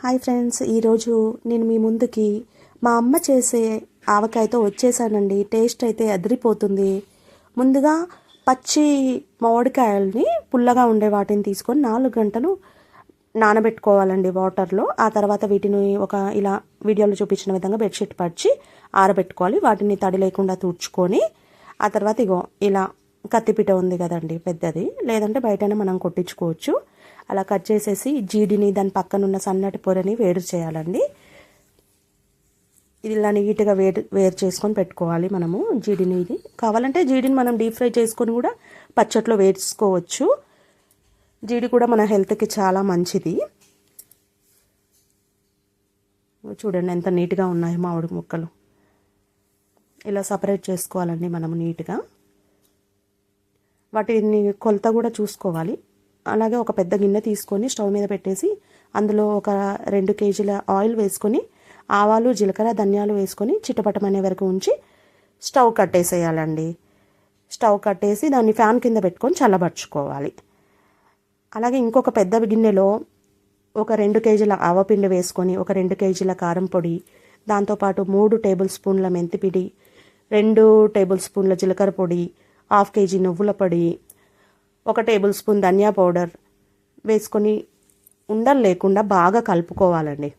Hi friends, ఈరోజు నేను మీ ముందుకి మా అమ్మ చేసే ఆవకాయతో వచ్చేసానండి. టేస్ట్ అయితే అదిరిపోతుంది. ముందుగా పచ్చి మామిడికాయల్ని పుల్లగా ఉండే వాటిని తీసుకొని 4 గంటలు నానబెట్టుకోవాలండి వాటర్లో. ఆ తర్వాత వీటిని ఇలా వీడియోలో చూపించిన విధంగా బెడ్షీట్ పరిచి ఆరబెట్టుకోవాలి. వాటిని తడి లేకుండా తుడుచుకొని ఆ తర్వాత ఇలా కత్తిపీట ఉంది కదండి పెద్దది, లేదంటే బయటనే మనం కొట్టించుకోవచ్చు. అలా కట్ చేసేసి జీడిని దాని పక్కనున్న సన్నటి పొరని వేరు చేయాలండి. ఇది ఇలా నీట్గా వేరు చేసుకొని పెట్టుకోవాలి మనము జీడిని. ఇది కావాలంటే జీడిని మనం డీప్ ఫ్రై చేసుకొని కూడా పచ్చట్లో వేసుకోవచ్చు. జీడి కూడా మన హెల్త్కి చాలా మంచిది. చూడండి ఎంత నీట్గా ఉన్నాయి మామిడి ముక్కలు. ఇలా సపరేట్ చేసుకోవాలండి మనము నీట్గా. వాటిని కొలత కూడా చూసుకోవాలి. అలాగే ఒక పెద్ద గిన్నె తీసుకొని స్టవ్ మీద పెట్టేసి అందులో ఒక 2 కేజీల ఆయిల్ వేసుకొని ఆవాలు, జీలకర్ర, ధనియాలు వేసుకొని చిటపటమనే వరకు ఉంచి స్టవ్ కట్టేసేయాలండి. స్టవ్ కట్టేసి దాన్ని ఫ్యాన్ కింద పెట్టుకొని చల్లబరుచుకోవాలి. అలాగే ఇంకొక పెద్ద గిన్నెలో ఒక 2 కేజీల ఆవపిండి వేసుకొని ఒక 2 కేజీల కారం పొడి, దాంతోపాటు 3 టేబుల్ స్పూన్ల మెంతిపిడి, 2 టేబుల్ స్పూన్ల జీలకర్ర పొడి, 1/2 కేజీ నువ్వుల పొడి, 1 టేబుల్ స్పూన్ ధనియా పౌడర్ వేసుకొని ఉండలు లేకుండా బాగా కలుపుకోవాలండి.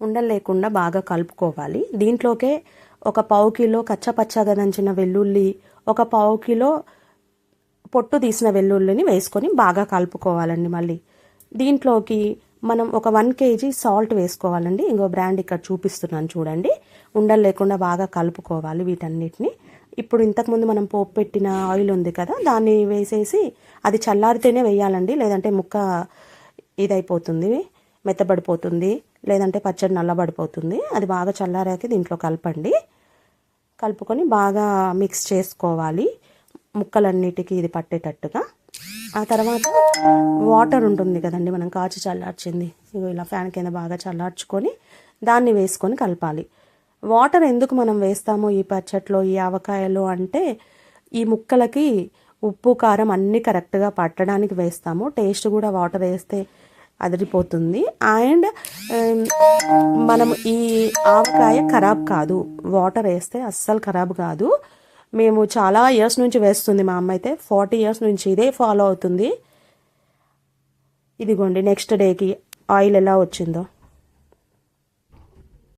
ఉండలు లేకుండా బాగా కలుపుకోవాలి. దీంట్లోకే ఒక 1/4 కిలో కచ్చపచ్చగా దంచిన వెల్లుల్లి, ఒక 1/4 కిలో పొట్టు తీసిన వెల్లుల్లిని వేసుకొని బాగా కలుపుకోవాలండి. మళ్ళీ దీంట్లోకి మనం ఒక 1 కేజీ సాల్ట్ వేసుకోవాలండి. ఇంకో బ్రాండ్ ఇక్కడ చూపిస్తున్నాను చూడండి. ఉండలు లేకుండా బాగా కలుపుకోవాలి వీటన్నిటిని. ఇప్పుడు ఇంతకుముందు మనం పోపు పెట్టిన ఆయిల్ ఉంది కదా, దాన్ని వేసేసి అది చల్లారితేనే వేయాలండి, లేదంటే ముక్క ఇదైపోతుంది, మెత్తబడిపోతుంది, లేదంటే పచ్చడి నల్లబడిపోతుంది. అది బాగా చల్లారాక దీంట్లో కలపండి. కలుపుకొని బాగా మిక్స్ చేసుకోవాలి ముక్కలన్నిటికీ ఇది పట్టేటట్టుగా. ఆ తర్వాత వాటర్ ఉంటుంది కదండి మనం కాచి చల్లార్చింది, ఇలా ఫ్యాన్ కింద బాగా చల్లార్చుకొని దాన్ని వేసుకొని కలపాలి. వాటర్ ఎందుకు మనం వేస్తామో ఈ పచ్చట్లో, ఈ ఆవకాయలో అంటే ఈ ముక్కలకి ఉప్పు కారం అన్నీ కరెక్ట్గా పట్టడానికి వేస్తాము. టేస్ట్ కూడా వాటర్ వేస్తే అదిరిపోతుంది. అండ్ మనం ఈ ఆవకాయ ఖరాబ్ కాదు, వాటర్ వేస్తే అస్సలు ఖరాబ్ కాదు. మేము చాలా ఇయర్స్ నుంచి వేస్తుంది మా అమ్మ అయితే, 40 ఇయర్స్ నుంచి ఇదే ఫాలో అవుతుంది. ఇదిగోండి నెక్స్ట్ డేకి ఆయిల్ ఎలా వచ్చిందో.